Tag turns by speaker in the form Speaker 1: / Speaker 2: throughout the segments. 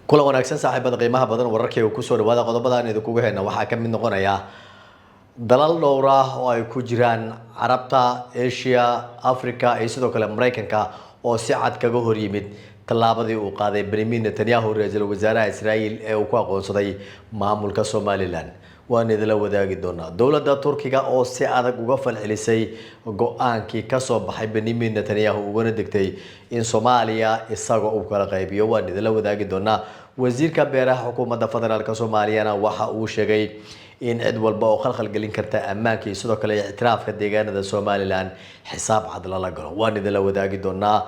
Speaker 1: kula wanaagsan saaxiibada qiimaha badan wararkii uu ku soo dhawaada qodobadaan idinku heena waxa ka mid noqonaya dalal dhowr ah oo ay ku jiraan Carabta, Asia, Africa iyo sidoo kale Mareykanka oo si cad kaga hor yimid tallaabadii uu qaaday Benjamin Netanyahu ra'iisul wasaaraha Israa'iil ee uu ku aqoonsaday maamulka Somaliland. waan idila wadaagi doonaa dawladda Turkiga oo si adag uga falcelisay go'aankii ka soo baxay Benjamin Netanyahu ugana degtay in Somalia isaga uu kala qaybiyo. waan idila wadaagi doonaa wasiirka beeraha xukuumadda federaalka Soomaaliyana waxa uu sheegay in cid walba oo khalkhal gelin karta ammaanka iyo sidoo kale ictiraafka deegaanada Somaliland xisaab cad la galo. waan idila wadaagi doonaa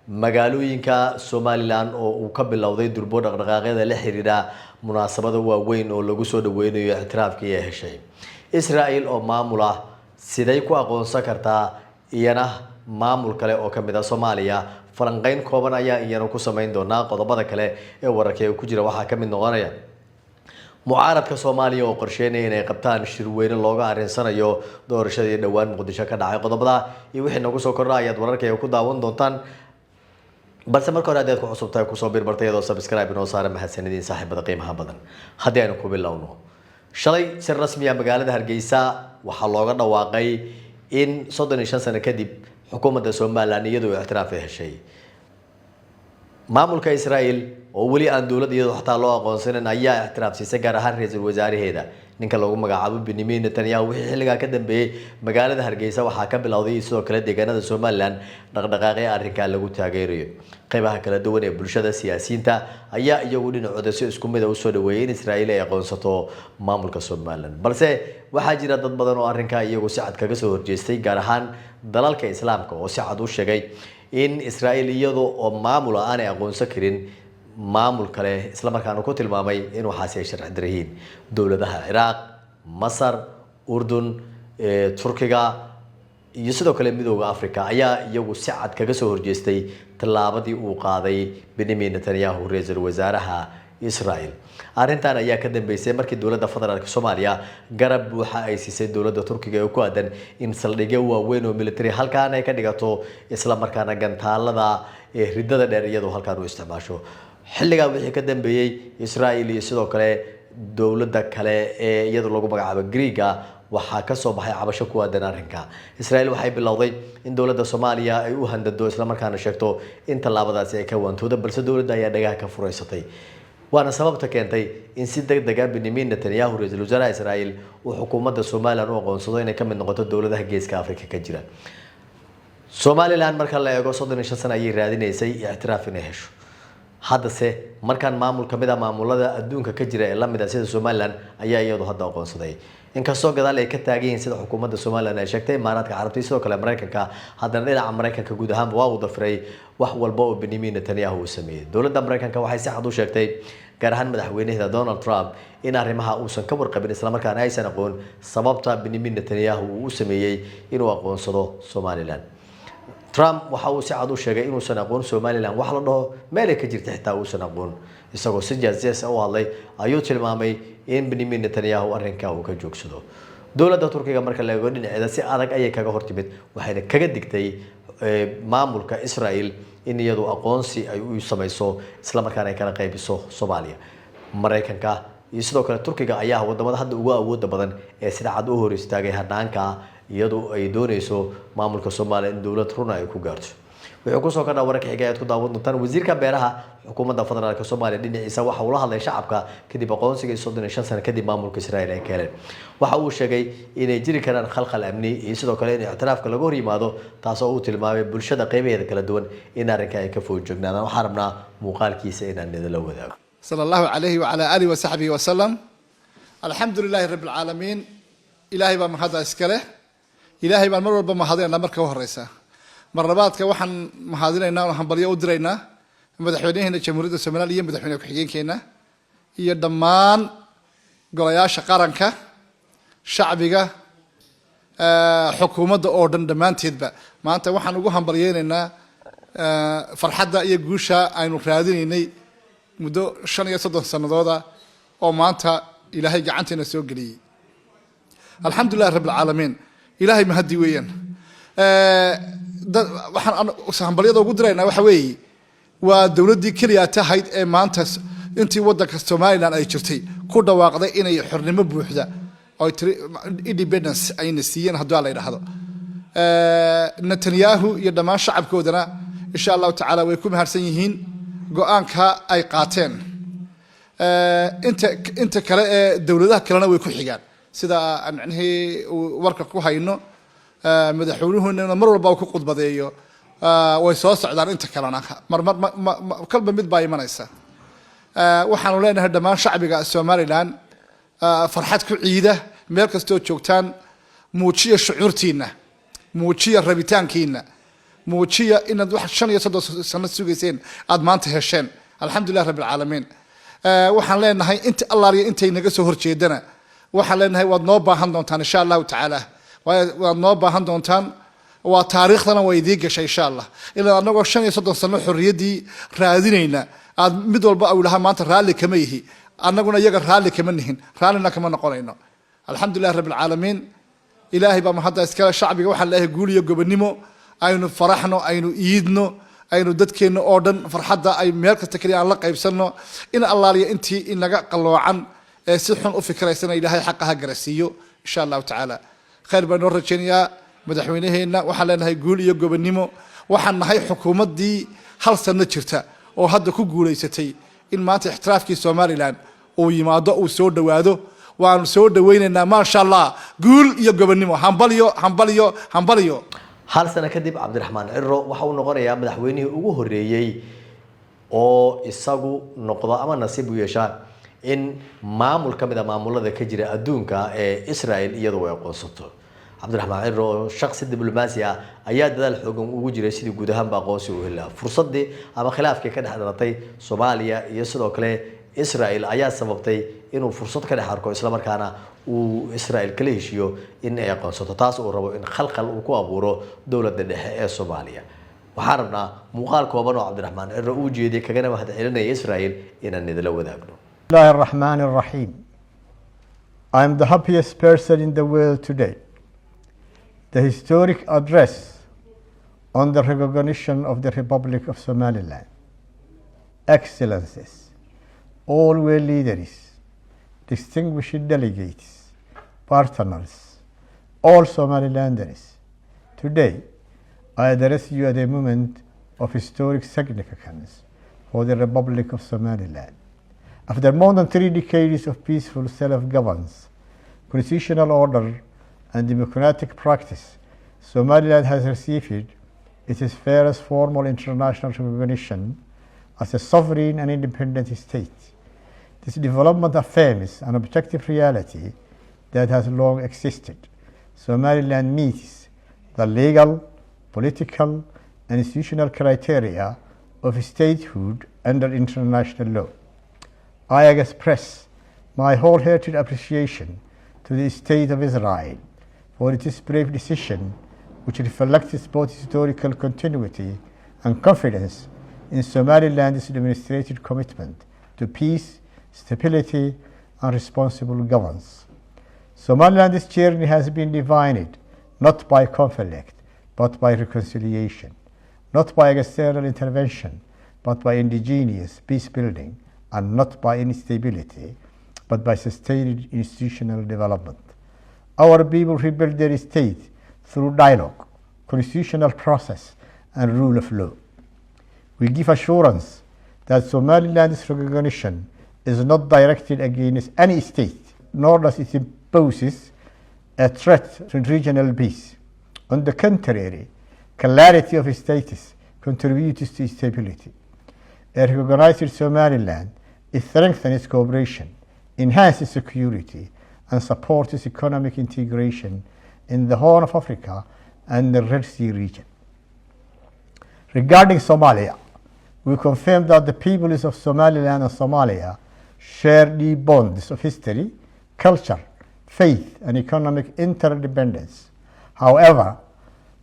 Speaker 1: magaalooyinka Somaliland oo uu ka bilowday durbo dhaqdhaqaaqyada la xiriira munaasabada waaweyn oo lagu soo dhaweynayo ictiraafkii ay heshay. Israa'iil oo maamula siday ku aqoonsan kartaa iyana maamul kale oo kamid ah Soomaaliya falanqeyn kooban ayaa iyana ku sameyn doona qodobada kale ee wararka ku jira waxa kamid noqonaya mucaaradka Soomaaliya oo qorsheynaya inay qabtaan shir weyn looga arinsanayo doorashadii dhawaan Muqdisho ka dhacay. qodobada iyo wixii nagu soo kordhay ayaad wararka ku daawan doontaan balse marka hore aad ku cusubtahay ku soo bir barteyda subscribe inoo saara mahadsanidin saaxiibada qiimaha badan. haddii aynu ku bilowno shalay si rasmi ah magaalada Hargeysa waxa looga dhawaaqay in 35 sano kadib xukuumadda Somaliland iyadoo ictiraaf heshay. maamulka Israa'iil oo wali aan dawladda iyadoo xataa loo aqoonsanin ayaa ictiraaf siisay gaar ahaan ra'iisul wasaaraheeda ninka lagu magacaabo Benjamin Netanyahu. wixii xilliga ka dambeeyay magaalada Hargeysa waxa ka bilowday sidoo kale deegaanada Somaliland dhaqdhaqaaqyo arrinka lagu taageerayo. qaybaha kala duwan ee bulshada siyaasiyiinta ayaa iyagu dhinacooda si isku mid ah u soo dhaweeyay in Israa'iil ay aqoonsato maamulka Somaliland. balse waxaa jira dad badan oo arrinka iyagu si cad kaga soo horjeestay gaar ahaan dalalka Islaamka oo si cad u sheegay in Israa'iil iyadoo oo maamul aan ay aqoonsan karin maamul kale isla markaana ku tilmaamay in waxaas ay sharci dareen. dawladaha Iraq, Masar, Urdun, Turkiga iyo sidoo kale midowga Afrika ayaa iyagu si cad kaga soo horjeestay tallaabadii uu qaaday Benjamin Netanyahu ra'iisul wasaaraha Israa'iil. arrintan ayaa ka dambeysay markii dawladda federaalka Soomaaliya garab waxa ay siisay dawladda Turkiga ee ku aadan in saldhigyo waaweyn oo military halkaan ay ka dhigato isla markaana gantaalada ridada dheer iyadoo halkaan u isticmaasho. xilliga wixii ka dambeeyay Israa'iil iyo sidoo kale dawladda kale ee iyadoo lagu magacaabo Greega waxa ka soo baxay cabasho ku aadan arrinka. Israa'iil waxay bilowday in dawladda Soomaaliya ay u handado isla markaana sheegto in tallaabadaasi ay ka wantoodo balse dawladda ayaa dhagaha ka fureysatay. waana sababta keentay in si degdeg ah Benjamin Netanyahu ra'iisul wasaaraha Israa'iil uu xukuumadda Somaliland u aqoonsado inay ka mid noqoto dawladaha geeska Afrika ka jira. Somaliland marka la eego 35 sano ayay raadinaysay ictiraaf inay hesho. haddase markaan maamul kamid ah maamulada adduunka ka jira ee la mid ah sida Somaliland ayaa iyadu hadda aqoonsaday. inkastoo gadaal ay ka taageen sida xukuumadda Somaliland ay sheegtay Imaaraadka Carabta sidoo kale Mareykanka haddana dhinaca Mareykanka guud ahaan waa uu dafray wax walba oo Benjamin Netanyahu uu sameeyay. dawladda Mareykanka waxay si cad u sheegtay gaar ahaan madaxweynaha Donald Trump in arrimaha uusan ka warqabin isla markaana aysan aqoon sababta Benjamin Netanyahu uu sameeyay inuu aqoonsado Somaliland. Trump waxa uu si cad u sheegay inuu san aqoon Somaliland wax la dhaho meel ay ka jirto xitaa uu san aqoon isagoo si jaasiis u hadlay ayuu tilmaamay in Benjamin Netanyahu arrinka uu ka joogsado. dawladda Turkiga marka la eego dhinaceeda si adag ayay kaga hortimid waxayna kaga digtay maamulka Israa'iil in iyadu aqoonsi ay u samayso isla markaana ay kala qaybiso Soomaaliya. Mareykanka iyo sidoo kale Turkiga ayaa wadamada hadda ugu awoodda badan ee sida cad u hor istaagay hanaanka iyadoo ay doonayso maamulka Soomaaliya in dawlad run ay ku gaarto. wuxuu ku soo kordhay wararka xiga ee ku daawan doontaan wasiirka beeraha xukuumadda federaalka Soomaaliya dhinaciisa waxa uu la hadlay shacabka kadib aqoonsiga 35 sano kadib maamulka Israa'iil ay keeneen. waxa uu sheegay inay jiri karaan khalkhal amni iyo sidoo kale in ictiraafka lagu hor yimaado taasoo uu tilmaamay bulshada qaybaheeda kala duwan in arrinka ay ka foojignaadaan. waxaan rabnaa muuqaalkiisa inaan idin la wadaago.
Speaker 2: sallallahu alayhi wa ala alihi wa sahbihi wa sallam. alxamdulillahi rabbil alamin. ilaahay baa mahad iskale. ilaahay baan mar walba mahadinayna marka horeysa. marlabaadka waxaan mahadinaynaa oo hambalyo u diraynaa madaxweynaha jamhuuriyadda Soomaaliya iyo madaxweynaha ku-xigeenkeena iyo dhammaan golayaasha qaranka shacbiga xukuumadda oo dhan dhamaanteedba maanta waxaan ugu hambalyeynaynaa farxadda iyo guusha aynu raadinaynay muddo 35 sanadooda oo maanta ilaahay gacanteena soo galiyay. alxamdulillahi rabbil alamin. ilaahay mahadi weeyaan. waxaan hambalyada ugu diraynaa waxa weeye waa dawladdii kaliya tahayd ee maanta intii waddanka Somaliland ay jirtay ku dhawaaqday inay xornimo buuxda oo independence ayna siiyeen haddii la yiraahdo Netanyahu iyo dhamaan shacabkoodana insha Allah taala way ku mahadsan yihiin go'aanka ay qaateen inta kale ee dawladaha kalena way ku xigaan sida aan warka ku hayno madaxweynuhuna mar walba ku qudbadeeyo way soo socdaan inta kalena kalba mid baa imanaysa waxaanu leenahay dhamaan shacbiga Somaliland farxad ku ciida meel kastoo joogtaan muujiya shucuurtiina muujiya rabitaankiina muujiya inaad wax 35 sano sugayseen aad maanta hesheen alxamdulillah rabbil caalamiin waxaan leenahay inta allaariya intay naga soo horjeedana waxaan leenahay waad noo baahan doontaan insha Allah taala waad noo baahan doontaan waa taariikhdana way idin gashay insha Allah ilaa anagoo 35 sano xorriyadii raadinayna aad mid walba u lahaa maanta raali kama yihi annaguna iyaga raali kama nihin raalina kama noqonayno alxamdulillah rabbil caalamiin ilaahay baa mahadda iskala shacbiga waxa la guul iyo gobonimo aynu faraxno aynu iidno aynu dadkeena oo dhan farxadda ay meel kasta kaliya aan la qaybsano in allaaliya intii inaga qaloocan ee si xun u fikraysana ilaahay xaqaha garasiiyo insha Allah taala khayr baan rajaynayaa madaxweynaheena waxa leenahay guul iyo gobonimo waxaan nahay xukuumadii hal sano jirta oo hadda ku guuleysatay in maanta ixtiraafkii Somaliland oo yimaado oo soo dhawaado waan soo dhaweynaynaa ma sha Allah guul iyo gobonimo hambaliyo
Speaker 1: hal sano kadib Cabdiraxmaan Cirro waxa uu noqonayaa madaxweynihii ugu horeeyay oo isagu noqdo ama nasiib u yeesha in maamul kamid ah maamulada ka jira adduunka ee Israel iyadoo ay aqoonsato Cabdiraxmaan Cirro shakhsi diblomaasi ah ayaa dadaal xooggan ugu jiray sidii guud ahaan aqoonsi u helaa fursadii ama khilaafkii ka dhex dhalatay Soomaaliya iyo sidoo kale Israel ayaa sababtay inuu fursad ka dhex arko isla markaana uu Israel kala heshiyo in ay aqoonsato taas oo rabo in khalkhal uu ku abuuro dawladda dhexe ee Soomaaliya waxaan rabnaa muuqaal kooban oo Cabdiraxmaan Cirro uu jeediyay kagana mahad celinaya Israel inaan idila wadaagno
Speaker 3: Bismillahir Rahmanir Rahim I am the happiest person in the world today. The historic address on the recognition of the Republic of Somaliland. Excellencies, all world leaders, distinguished delegates, partners, all Somalilanders. Today, I address you at a moment of historic significance for the Republic of Somaliland. After more than 3 decades of peaceful self-governance, constitutional order, and democratic practice, Somaliland has received its first formal international recognition as a sovereign and independent state. This development affirms an objective reality that has long existed. Somaliland meets the legal, political, and institutional criteria of statehood under international law. I express my wholehearted appreciation to the State of Israel for its brave decision, which reflects both historical continuity and confidence in Somaliland's demonstrated commitment to peace, stability, and responsible governance. Somaliland's journey has been defined not by conflict, but by reconciliation, not by external intervention, but by indigenous peace building, and not by instability, but by sustained institutional development. Our people rebuild their state through dialogue, constitutional process, and rule of law. We give assurance that Somaliland's recognition is not directed against any state, nor does it impose a threat to regional peace. On the contrary, clarity of status contributes to stability. A recognized Somaliland strengthens cooperation, enhances security, and supports economic integration in the Horn of Africa and the Red Sea region. Regarding Somalia, we confirm that the peoples of Somaliland and Somalia share deep bonds of history, culture, faith, and economic interdependence. However,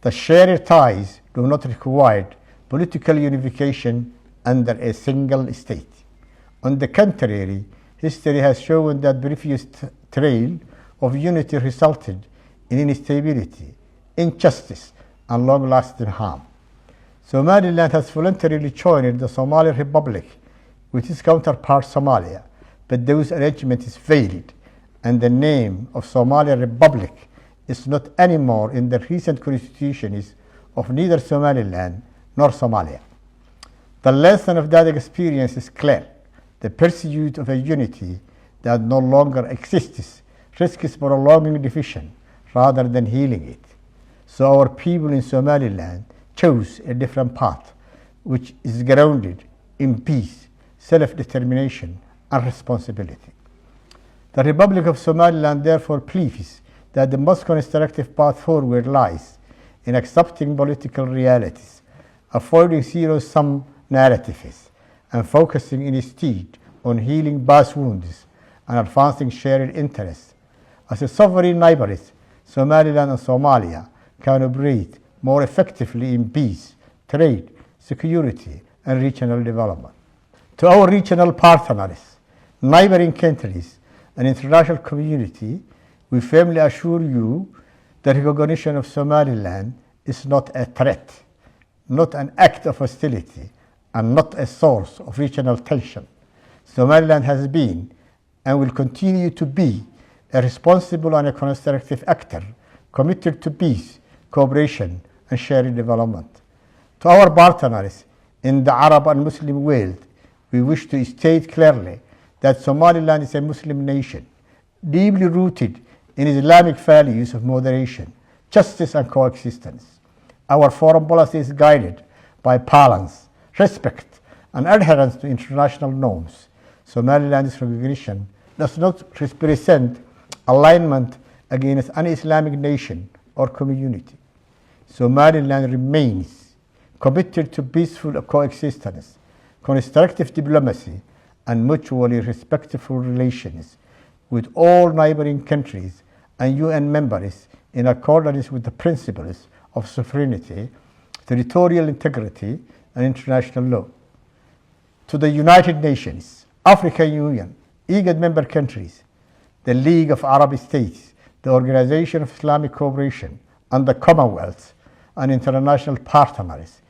Speaker 3: the shared ties do not require political unification under a single state. On the contrary, history has shown that previous trail of unity resulted in instability, injustice, and long-lasting harm. Somaliland has voluntarily joined the Somali Republic with its counterpart Somalia, but those arrangements failed, and the name of Somalia Republic is not anymore in the recent constitutions of neither Somaliland nor Somalia. The lesson of that experience is clear. The pursuit of a unity that no longer exists risks prolonging division rather than healing it. So our people in Somaliland chose a different path, which is grounded in peace, self-determination, and responsibility. The Republic of Somaliland therefore believes that the most constructive path forward lies in accepting political realities, avoiding zero-sum narratives, and focusing instead on healing past wounds and advancing shared interests. As a sovereign neighbors, Somaliland and Somalia can operate more effectively in peace, trade, security, and regional development. To our regional partners, neighboring countries, and international community, we firmly assure you that recognition of Somaliland is not a threat, not an act of hostility, and not a source of regional tension. Somaliland has been and will continue to be a responsible and a constructive actor committed to peace, cooperation, and shared development. To our partners in the Arab and Muslim world, we wish to state clearly that Somaliland is a Muslim nation, deeply rooted in Islamic values of moderation, justice, and coexistence. Our foreign policy is guided by balance, respect, and adherence to international norms. Somaliland's recognition does not represent alignment against an Islamic nation or community. Somaliland remains committed to peaceful coexistence, constructive diplomacy, and mutually respectful relations with all neighboring countries and UN members in accordance with the principles of sovereignty, territorial integrity, and international law. To the United Nations, African Union, IGAD member countries, the League of Arab States, the Organization of Islamic Cooperation, and the Commonwealth and international partners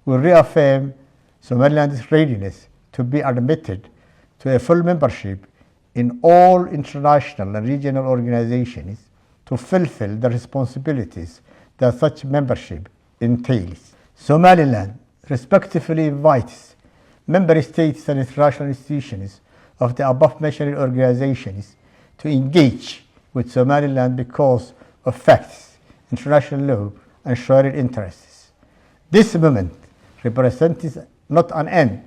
Speaker 3: will reaffirm Somaliland's readiness to be admitted to a full membership in all international and regional organizations to fulfill the responsibilities that such membership entails. Somaliland respectfully invites member states and international institutions of the above-mentioned organizations to engage with Somaliland because of facts, international law, and shared interests. This moment represents not an end,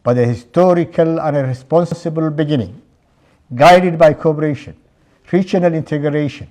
Speaker 3: but a historical and a responsible beginning, guided by cooperation, regional integration,